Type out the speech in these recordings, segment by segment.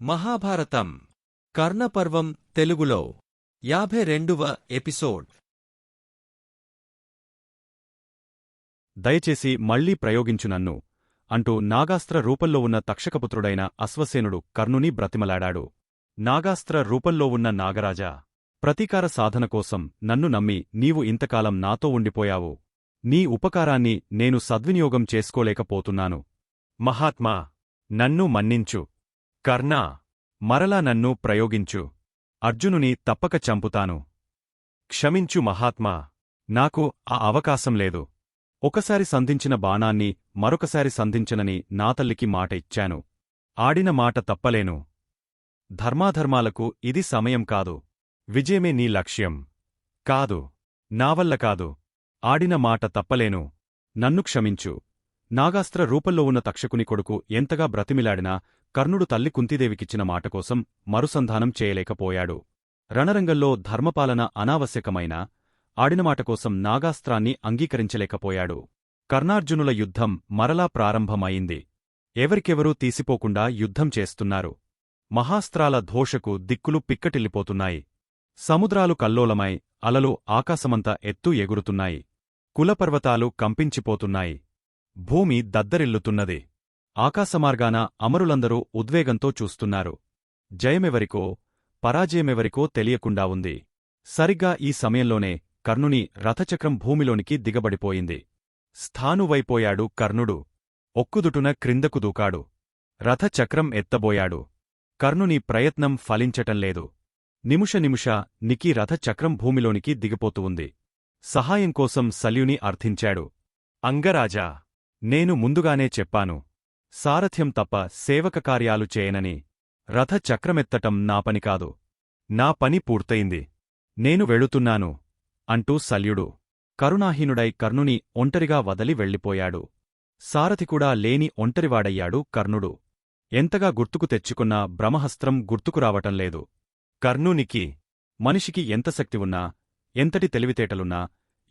మహాభారతం కర్ణపర్వం తెలుగులో 52వ ఎపిసోడ్. దయచేసి మళ్లీ ప్రయోగించు నన్ను అంటూ నాగాస్త్ర రూపంలో ఉన్న తక్షకపుత్రుడైన అశ్వసేనుడు కర్ణుని బ్రతిమలాడాడు. నాగాస్త్ర రూపంలో ఉన్న నాగరాజా, ప్రతీకార సాధన కోసం నన్ను నమ్మి నీవు ఇంతకాలం నాతో ఉండిపోయావు. నీ ఉపకారాన్ని నేను సద్వినియోగం చేసుకోలేకపోతున్నాను. మహాత్మా, నన్ను మన్నించు. కర్ణా, మరలా నన్ను ప్రయోగించు. అర్జునుని తప్పక చంపుతాను. క్షమించు మహాత్మా, నాకు ఆ అవకాశం లేదు. ఒకసారి సంధించిన బాణాన్ని మరొకసారి సంధించనని నా తల్లికి మాట ఇచ్చాను. ఆడిన మాట తప్పలేను. ధర్మాధర్మాలకు ఇది సమయం కాదు. విజయమే నీ లక్ష్యం. కాదు, నావల్ల కాదు. ఆడిన మాట తప్పలేను. నన్ను క్షమించు. నాగాస్త్ర రూపంలో ఉన్న తక్షకుని కొడుకు ఎంతగా బ్రతిమిలాడినా కర్ణుడు తల్లి కుంతీదేవికిచ్చిన మాటకోసం మరుసంధానం చేయలేకపోయాడు. రణరంగంలో ధర్మపాలన అనావశ్యకమైన ఆడినమాటకోసం నాగాస్త్రాన్ని అంగీకరించలేకపోయాడు. కర్ణార్జునుల యుద్ధం మరలా ప్రారంభమైంది. ఎవరికెవరూ తీసిపోకుండా యుద్ధం చేస్తున్నారు. మహాస్త్రాల ధోషకు దిక్కులు పిక్కటిల్లిపోతున్నాయి. సముద్రాలు కల్లోలమై అలలు ఆకాశమంత ఎత్తు ఎగురుతున్నాయి. కులపర్వతాలు కంపించిపోతున్నాయి. భూమి దద్దరిల్లుతున్నది. ఆకాశమార్గాన అమరులందరూ ఉద్వేగంతో చూస్తున్నారు. జయమెవరికో పరాజయమెవరికో తెలియకుండా ఉంది. సరిగ్గా ఈ సమయంలోనే కర్ణుని రథచక్రం భూమిలోనికి దిగబడిపోయింది. స్థానువైపోయాడు కర్ణుడు. ఒక్కుదుటున క్రిందకు దూకాడు. రథచక్రం ఎత్తబోయాడు. కర్ణుని ప్రయత్నం ఫలించటంలేదు. నిముష నికి రథచక్రం భూమిలోనికి దిగిపోతూ ఉంది. సహాయం కోసం శల్యుని అర్థించాడు. అంగరాజా, నేను ముందుగానే చెప్పాను. సారథ్యం తప్ప సేవక కార్యాలు చేయనని. రథచక్రమెత్తటం నా పని కాదు. నా పని పూర్తయింది. నేను వెళుతున్నాను అంటూ శల్యుడు కరుణాహీనుడై కర్ణుని ఒంటరిగా వదలి వెళ్ళిపోయాడు. సారథికూడా లేని ఒంటరివాడయ్యాడు కర్ణుడు. ఎంతగా గుర్తుకు తెచ్చుకున్నా బ్రహ్మహస్త్రం గుర్తుకురావటంలేదు. కర్ణునికి మనిషికి ఎంత శక్తి ఉన్నా, ఎంతటి తెలివితేటలున్నా,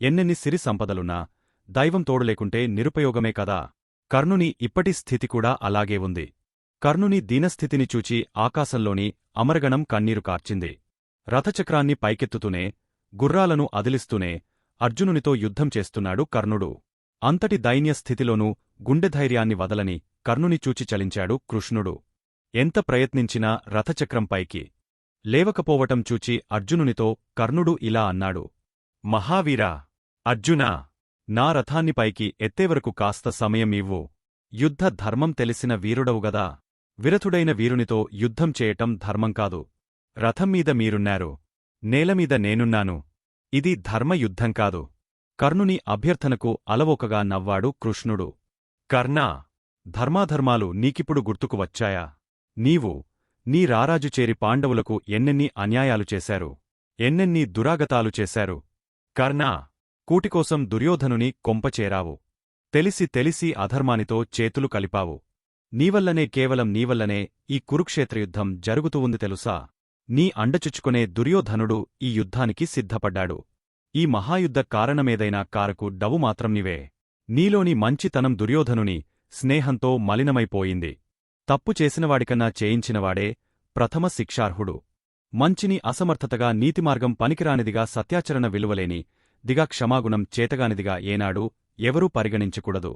ఎన్నెన్ని సిరి సంపదలున్నా దైవం తోడులేకుంటే నిరుపయోగమే కదా. కర్ణుని ఇప్పటి స్థితి కూడా అలాగే ఉంది. కర్ణుని దీనస్థితిని చూచి ఆకాశంలోని అమరగణం కన్నీరు కార్చింది. రథచక్రాన్ని పైకెత్తుతూనే, గుర్రాలను అదిలిస్తూనే అర్జునునితో యుద్ధం చేస్తున్నాడు కర్ణుడు. అంతటి దైన్యస్థితిలోనూ గుండెధైర్యాన్ని వదలని కర్ణుని చూచి చలించాడు కృష్ణుడు. ఎంత ప్రయత్నించినా రథచక్రం పైకి లేవకపోవటం చూచి అర్జునునితో కర్ణుడు ఇలా అన్నాడు. మహావీరా, అర్జునా, నా రథాన్ని పైకి ఎత్తేవరకు కాస్త సమయం ఇవ్వు. యుద్ధ ధర్మం తెలిసిన వీరుడవుగదా. విరథుడైన వీరునితో యుద్ధం చేయటం ధర్మం కాదు. రథంమీద మీరున్నారు, నేలమీద నేనున్నాను. ఇది ధర్మయుద్ధం కాదు. కర్ణుని అభ్యర్థనకు అలవోకగా నవ్వాడు కృష్ణుడు. కర్ణా, ధర్మాధర్మాలు నీకిప్పుడు గుర్తుకు వచ్చాయా? నీవు, నీ రారాజు చేరి పాండవులకు ఎన్నెన్ని అన్యాయాలు చేశారు, ఎన్నెన్ని దురాగతాలు చేశారు. కర్ణా, కూటికోసం దుర్యోధనుని కొంపచేరావు. తెలిసి అధర్మానితో చేతులు కలిపావు. నీవల్లనే, కేవలం నీవల్లనే ఈ కురుక్షేత్రయుద్ధం జరుగుతూ ఉంది తెలుసా? నీ అండచుచ్చుకునే దుర్యోధనుడు ఈ యుద్ధానికి సిద్ధపడ్డాడు. ఈ మహాయుద్ధ కారణమేదైనా కారకు డవు మాత్రం నీవే. నీలోని మంచితనం దుర్యోధనుని స్నేహంతో మలినమైపోయింది. తప్పు చేసినవాడికన్నా చేయించినవాడే ప్రథమ శిక్షార్హుడు. మంచిని అసమర్థతగా, నీతిమార్గం పనికిరానిదిగా, సత్యాచరణ విలువలేని దిగా, క్షమాగుణం చేతగానిదిగా ఏనాడు ఎవరూ పరిగణించకూడదు.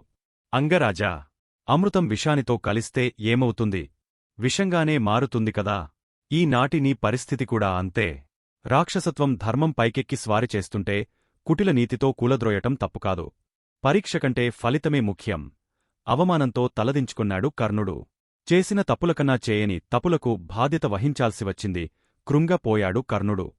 అంగరాజా, అమృతం విషానితో కలిస్తే ఏమవుతుంది? విషంగానే మారుతుంది కదా. ఈనాటి నీ పరిస్థితి కూడా అంతే. రాక్షసత్వం ధర్మం పైకెక్కి స్వారి చేస్తుంటే కుటిల నీతితో కూలద్రోయటం తప్పుకాదు. పరీక్షకంటే ఫలితమే ముఖ్యం. అవమానంతో తలదించుకున్నాడు కర్ణుడు. చేసిన తప్పులకన్నా చేయని తప్పులకు బాధ్యత వహించాల్సి వచ్చింది. కృంగపోయాడు కర్ణుడు.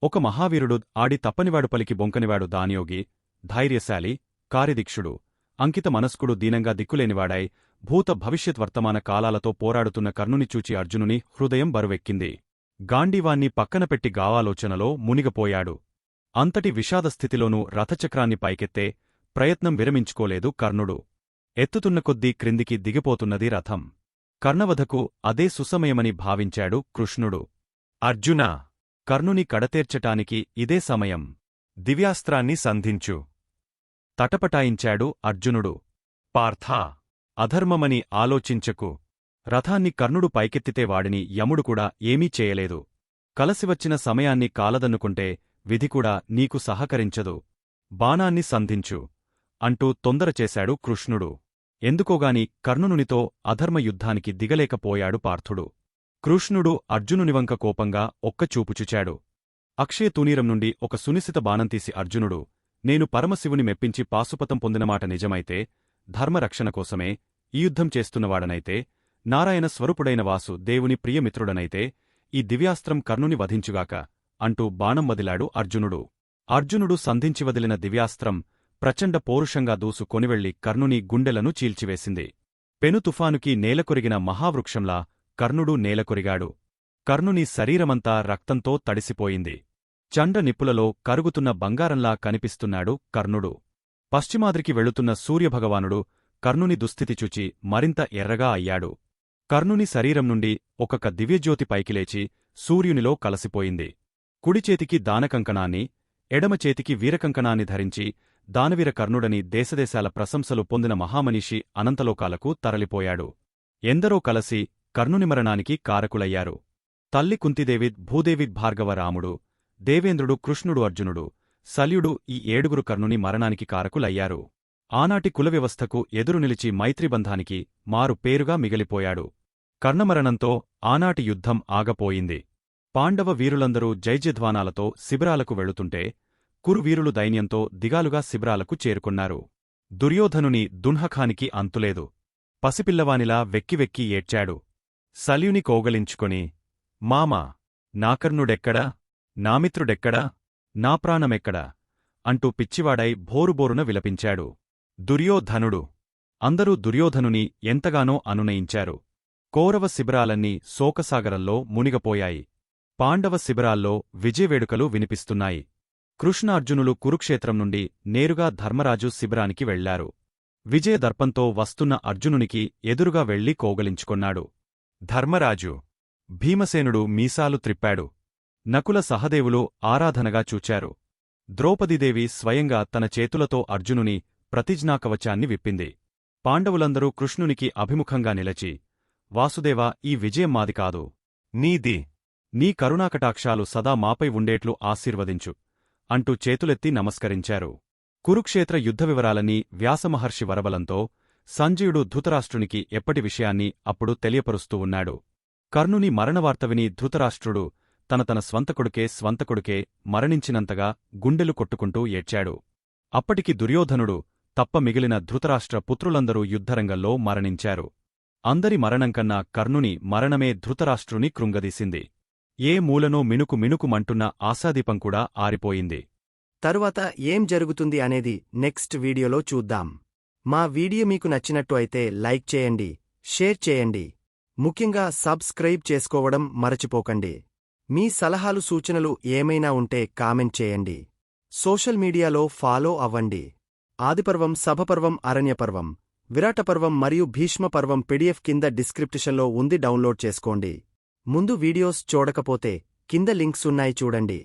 ఒక మహావీరుడు, ఆడి తప్పనివాడు పలికి బొంకనివాడు, దానియోగి, ధైర్యశాలి, కార్యదీక్షుడు, అంకిత మనస్కుడు, దీనంగా దిక్కులేనివాడై భూత భవిష్యత్ వర్తమాన కాలాలతో పోరాడుతున్న కర్ణుని చూచి అర్జునుని హృదయం బరువెక్కింది. గాంధీవాన్ని పక్కనపెట్టి గావాలోచనలో మునిగపోయాడు. అంతటి విషాదస్థితిలోనూ రథచక్రాన్ని పైకెత్తే ప్రయత్నం విరమించుకోలేదు కర్ణుడు. ఎత్తుతున్న కొద్దీ క్రిందికి దిగిపోతున్నది రథం. కర్ణవధకు అదే సుసమయమని భావించాడు కృష్ణుడు. అర్జునా, కర్ణుని కడతేర్చటానికి ఇదే సమయం. దివ్యాస్త్రాన్ని సంధించు తటపటాయించాడు అర్జునుడు. పార్థా, అధర్మమని ఆలోచించకు. రథాన్ని కర్ణుడు పైకెత్తితే వాడిని యముడు కూడా ఏమీ చేయలేదు. కలసివచ్చిన సమయాన్ని కాలదన్నుకుంటే విధికూడా నీకు సహకరించదు. బాణాన్ని సంధించు అంటూ తొందరచేశాడు కృష్ణుడు. ఎందుకోగాని కర్ణునితో అధర్మయుద్ధానికి దిగలేకపోయాడు పార్థుడు. కృష్ణుడు అర్జునునివంక కోపంగా ఒక్కచూపుచుచాడు. అక్షయతూనీరం నుండి ఒక సునిశిత బాణం తీసి అర్జునుడు, నేను పరమశివుని మెప్పించి పాశుపతం పొందినమాట నిజమైతే, ధర్మరక్షణ కోసమే ఈ యుద్ధం చేస్తున్నవాడనైతే, నారాయణ స్వరూపుడైన వాసు దేవుని ప్రియమిత్రుడనైతే ఈ దివ్యాస్త్రం కర్ణుని వధించుగాక అంటూ బాణం వదిలాడు అర్జునుడు. అర్జునుడు సంధించి వదిలిన దివ్యాస్త్రం ప్రచండ పోరుషంగా దూసు కొనివెళ్లి కర్ణుని గుండెలను చీల్చివేసింది. పెనుతుఫానుకి నేలకొరిగిన మహావృక్షంలా కర్ణుడు నేలకొరిగాడు. కర్ణుని శరీరమంతా రక్తంతో తడిసిపోయింది. చండ నిప్పులలో కరుగుతున్న బంగారంలా కనిపిస్తున్నాడు కర్ణుడు. పశ్చిమాద్రికి వెళుతున్న సూర్యభగవానుడు కర్ణుని దుస్థితి చూచి మరింత ఎర్రగా అయ్యాడు. కర్ణుని శరీరం నుండి ఒకొక్క దివ్యజ్యోతి పైకిలేచి సూర్యునిలో కలసిపోయింది. కుడిచేతికి దానకంకణాన్ని, ఎడమచేతికి వీరకంకణాన్ని ధరించి దానవీర కర్ణుడని దేశదేశాల ప్రశంసలు పొందిన మహామనిషి అనంతలోకాలకు తరలిపోయాడు. ఎందరో కలసి కర్ణుని మరణానికి కారకులయ్యారు. తల్లి కుంతిదేవి, భూదేవి, భార్గవ, రాముడు, దేవేంద్రుడు, కృష్ణుడు, అర్జునుడు, శల్యుడు ఈ 7 కర్ణుని మరణానికి కారకులయ్యారు. ఆనాటి కులవ్యవస్థకు ఎదురు నిలిచి మైత్రిబంధానికి మారు పేరుగా మిగిలిపోయాడు. కర్ణమరణంతో ఆనాటి యుద్ధం ఆగపోయింది. పాండవ వీరులందరూ జైజధ్వానాలతో శిబిరాలకు వెళుతుంటే కురువీరులు దైన్యంతో దిగాలుగా శిబిరాలకు చేరుకున్నారు. దుర్యోధనుని దున్హఖానికి అంతులేదు. పసిపిల్లవానిలా వెక్కివెక్కి ఏడ్చాడు. శల్యుని కోగలించుకొని, మామా, నా కర్ణుడెక్కడా? నామిత్రుడెక్కడా? నా ప్రాణమెక్కడా? అంటూ పిచ్చివాడై భోరుబోరున విలపించాడు. దుర్యోధనుడు. అందరూ దుర్యోధనుని ఎంతగానో అనునయించారు. కౌరవ శిబిరాలన్నీ శోకసాగరంలో మునిగపోయాయి. పాండవ శిబిరాల్లో విజయవేడుకలు వినిపిస్తున్నాయి. కృష్ణార్జునులు కురుక్షేత్రం నుండి నేరుగా ధర్మరాజు శిబిరానికి వెళ్లారు. విజయదర్పంతో వస్తున్న అర్జునునికి ఎదురుగా వెళ్లి కోగలించుకొన్నాడు. ధర్మరాజు. భీమసేనుడు మీసాలు త్రిప్పాడు. నకుల సహదేవులు ఆరాధనగా చూచారు. ద్రౌపదీదేవి స్వయంగా తన చేతులతో అర్జునుని ప్రతిజ్ఞాకవచాన్ని విప్పింది. పాండవులందరూ కృష్ణునికి అభిముఖంగా నిలచి, వాసుదేవా, ఈ విజయం మాది కాదు, నీది. నీ కరుణాకటాక్షాలు సదా మాపై ఉండేట్లు ఆశీర్వదించు అంటూ చేతులెత్తి నమస్కరించారు. కురుక్షేత్ర యుద్ధ వివరాలన్నీ వ్యాసమహర్షి వరబలంతో సంజయుడు ధృతరాష్ట్రునికి ఎప్పటి విషయాన్ని అప్పుడు తెలియపరుస్తూ ఉన్నాడు. కర్ణుని మరణవార్త విని ధృతరాష్ట్రుడు తన స్వంతకొడుకే మరణించినంతగా గుండెలు కొట్టుకుంటూ ఏడ్చాడు. అప్పటికి దుర్యోధనుడు తప్ప మిగిలిన ధృతరాష్ట్ర పుత్రులందరూ యుద్ధరంగంలో మరణించారు. అందరి మరణంకన్నా కర్ణుని మరణమే ధృతరాష్ట్రుని కృంగదీసింది. ఏ మూలనో మిణుకుమంటున్న ఆశాదీపం కూడా ఆరిపోయింది. తరువాత ఏం జరుగుతుంది అనేది నెక్స్ట్ వీడియోలో చూద్దాం. మా వీడియో మీకు నచ్చినట్టు అయితే లైక్ చేయండి, షేర్ చేయండి, ముఖ్యంగా సబ్స్క్రైబ్ చేసుకోవడం మరచిపోకండి. మీ సలహాలు సూచనలు ఏమైనా ఉంటే కామెంట్ చేయండి. సోషల్ మీడియాలో ఫాలో అవ్వండి. ఆదిపర్వం, సభపర్వం, అరణ్యపర్వం, విరాటపర్వం మరియు భీష్మపర్వం PDF కింద డిస్క్రిప్షన్లో ఉంది, డౌన్లోడ్ చేసుకోండి. ముందు వీడియోస్ చూడకపోతే కింద లింక్స్ ఉన్నాయి, చూడండి.